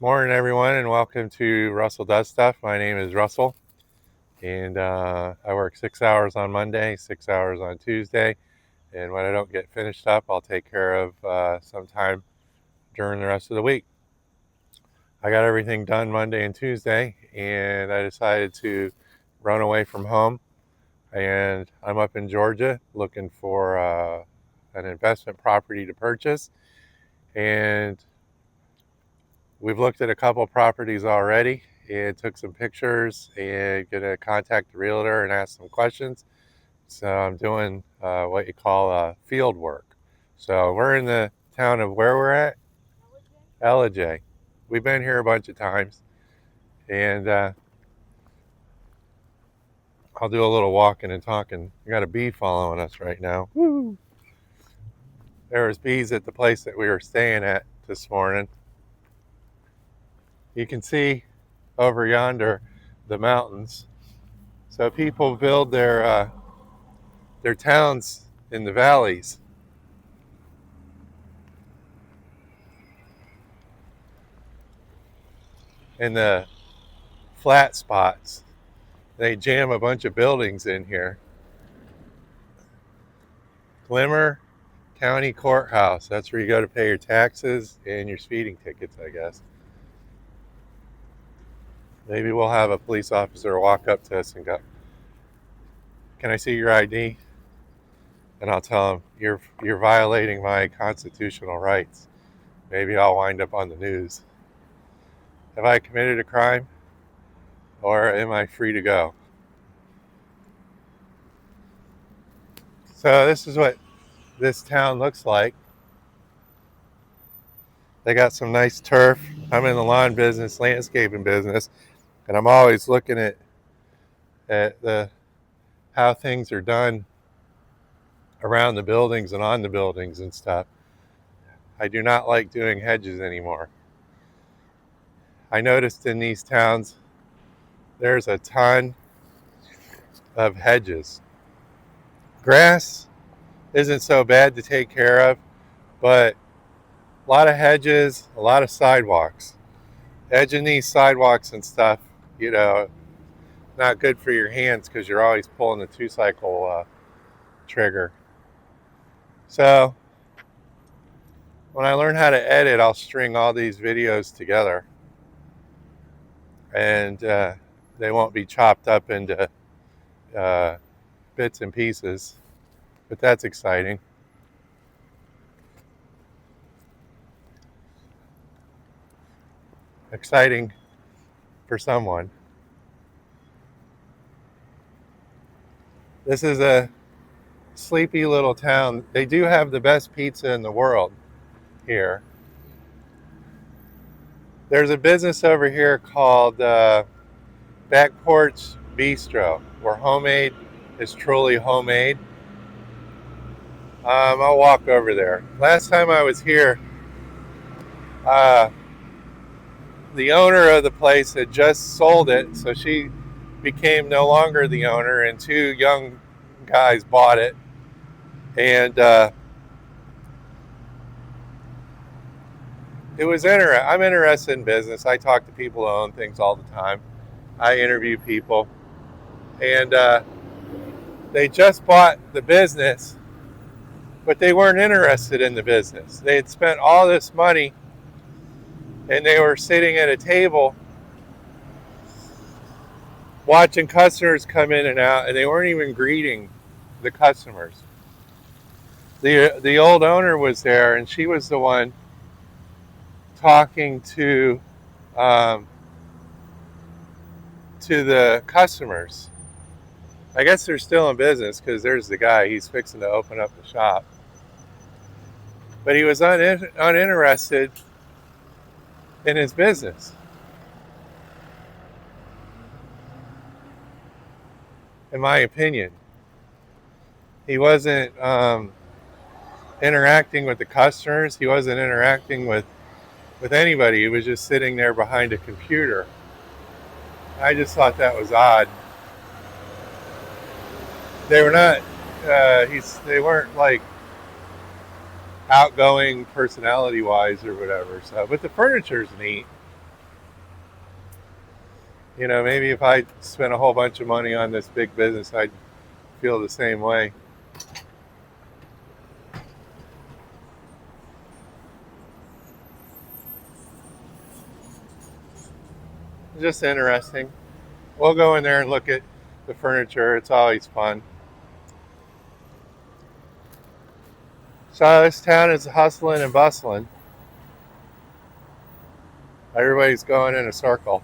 Morning, everyone, and welcome to Russell Does Stuff. My name is Russell, and I work 6 hours on Monday, 6 hours on Tuesday, and when I don't get finished up, I'll take care of sometime during the rest of the week. I got everything done Monday and Tuesday, and I decided to run away from home, and I'm up in Georgia looking for an investment property to purchase, and we've looked at a couple properties already and took some pictures and gonna contact the realtor and ask some questions. So I'm doing what you call field work. So we're in the town of where we're at? Ellijay. We've been here a bunch of times, and I'll do a little walking and talking. We got a bee following us right now. Woo! There was bees at the place that we were staying at this morning. You can see over yonder the mountains. So people build their towns in the valleys. In the flat spots. They jam a bunch of buildings in here. Glimmer County Courthouse. That's where you go to pay your taxes and your speeding tickets, I guess. Maybe we'll have a police officer walk up to us and go, "Can I see your ID?" And I'll tell him, "You're violating my constitutional rights." Maybe I'll wind up on the news. Have I committed a crime, or am I free to go? So this is what this town looks like. They got some nice turf. I'm in the lawn business, landscaping business, and I'm always looking at the how things are done around the buildings and on the buildings and stuff. I do not like doing hedges anymore. I noticed in these towns there's a ton of hedges. Grass isn't so bad to take care of, but a lot of hedges, a lot of sidewalks. Edging these sidewalks and stuff, you know, not good for your hands because you're always pulling the 2-cycle trigger. So when I learn how to edit, I'll string all these videos together, and they won't be chopped up into bits and pieces, but that's exciting. Exciting for someone. This is a sleepy little town. They do have the best pizza in the world here. There's a business over here called Back Porch Bistro, where homemade is truly homemade. I'll walk over there. Last time I was here, uh, the owner of the place had just sold it, so she became no longer the owner, and two young guys bought it. And it was interesting. I'm interested in business. I talk to people who own things all the time. I interview people, and they just bought the business, but they weren't interested in the business. They had spent all this money, and they were sitting at a table watching customers come in and out, and they weren't even greeting the customers. The old owner was there, and she was the one talking um, to the customers. I guess they're still in business because there's the guy. He's fixing to open up the shop, but he was uninterested in his business, in my opinion. He wasn't interacting with the customers. He wasn't interacting with anybody. He was just sitting there behind a computer. I just thought that was odd. They were not. They weren't like outgoing personality wise or whatever. So, but the furniture's neat. You know, maybe if I spent a whole bunch of money on this big business, I'd feel the same way. Just interesting. We'll go in there and look at the furniture. It's always fun. So this town is hustling and bustling. Everybody's going in a circle.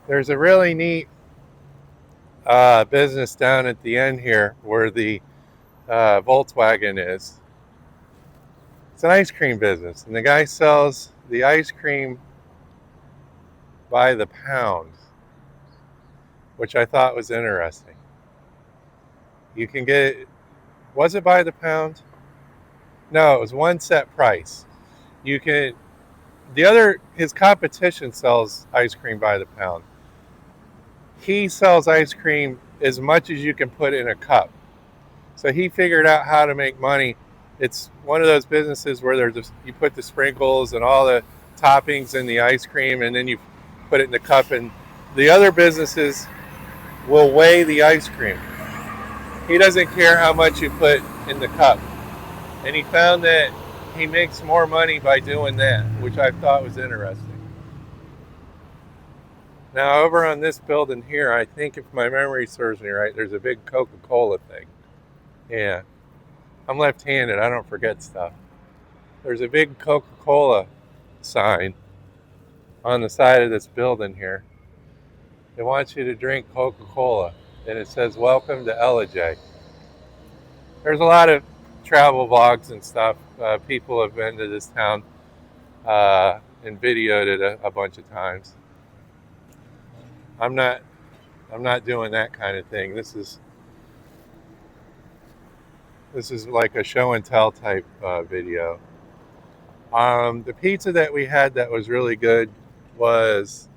There's a really neat business down at the end here where the Volkswagen is. It's an ice cream business, and the guy sells the ice cream by the pound, which I thought was interesting. You can get it, was it by the pound? No, it was one set price. You can, his competition sells ice cream by the pound. He sells ice cream as much as you can put in a cup. So he figured out how to make money. It's one of those businesses where you put the sprinkles and all the toppings in the ice cream, and then you put it in the cup, and the other businesses will weigh the ice cream. He doesn't care how much you put in the cup. And he found that he makes more money by doing that, which I thought was interesting. Now, over on this building here, I think if my memory serves me right, there's a big Coca-Cola thing. Yeah. I'm left-handed. I don't forget stuff. There's a big Coca-Cola sign on the side of this building here. They want you to drink Coca-Cola, and it says, "Welcome to Ellijay." There's a lot of travel vlogs and stuff. People have been to this town and videoed it a bunch of times. I'm not doing that kind of thing. This is like a show and tell type video. The pizza that we had that was really good was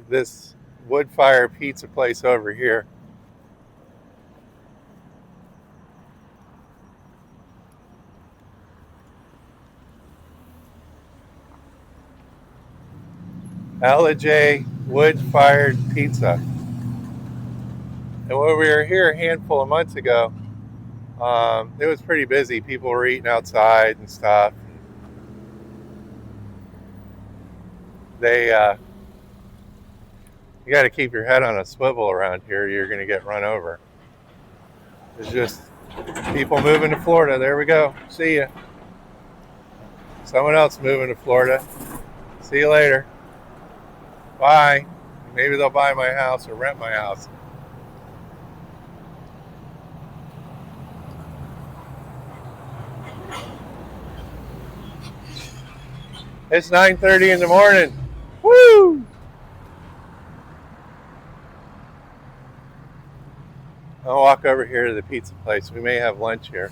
this wood fire pizza place over here. Ellijay wood fired pizza. And when we were here a handful of months ago, it was pretty busy. People were eating outside and stuff. You got to keep your head on a swivel around here. You're going to get run over. It's just people moving to Florida. There we go. See ya. Someone else moving to Florida. See you later. Bye. Maybe they'll buy my house or rent my house. It's 9:30 in the morning. Woo! I'll walk over here to the pizza place. We may have lunch here.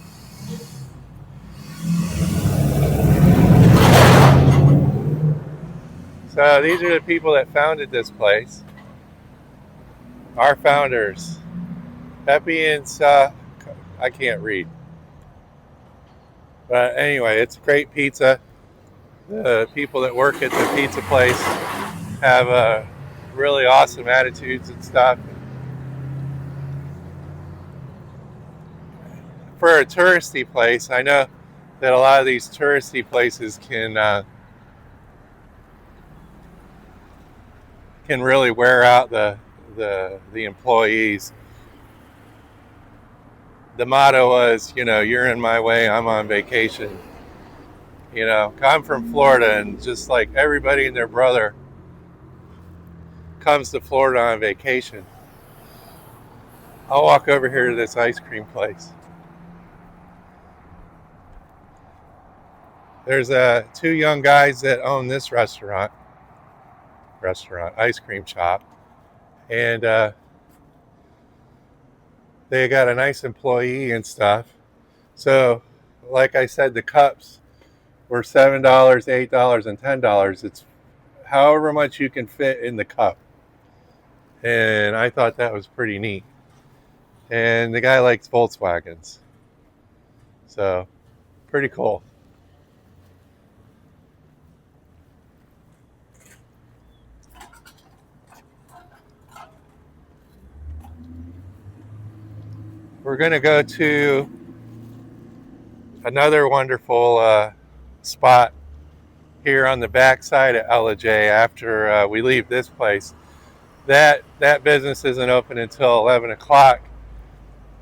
So these are the people that founded this place. Our founders, Pepe and I can't read. But anyway, it's great pizza. The people that work at the pizza place have really awesome attitudes and stuff. For a touristy place, I know that a lot of these touristy places can really wear out the employees. The motto was, you're in my way, I'm on vacation. I'm from Florida, and just like everybody and their brother comes to Florida on vacation. I'll walk over here to this ice cream place. There's two young guys that own this restaurant, ice cream shop, and they got a nice employee and stuff. So, like I said, the cups were $7, $8, and $10. It's however much you can fit in the cup. And I thought that was pretty neat. And the guy likes Volkswagens. So, pretty cool. we're going to go to another wonderful spot here on the back side of Ellijay after we leave this place. That business isn't open until 11 o'clock.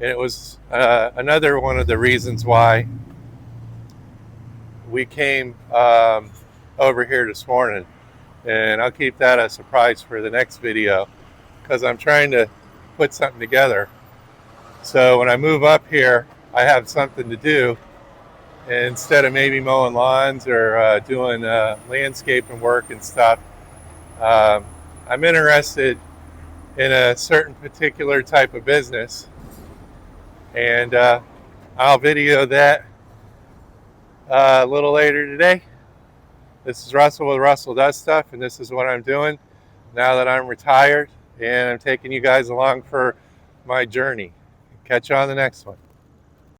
And it was another one of the reasons why we came over here this morning. And I'll keep that a surprise for the next video because I'm trying to put something together. So when I move up here, I have something to do. And instead of maybe mowing lawns or doing landscaping work and stuff, I'm interested in a certain particular type of business. And I'll video that a little later today. This is Russell with Russell Does Stuff, and this is what I'm doing now that I'm retired, and I'm taking you guys along for my journey. Catch you on the next one.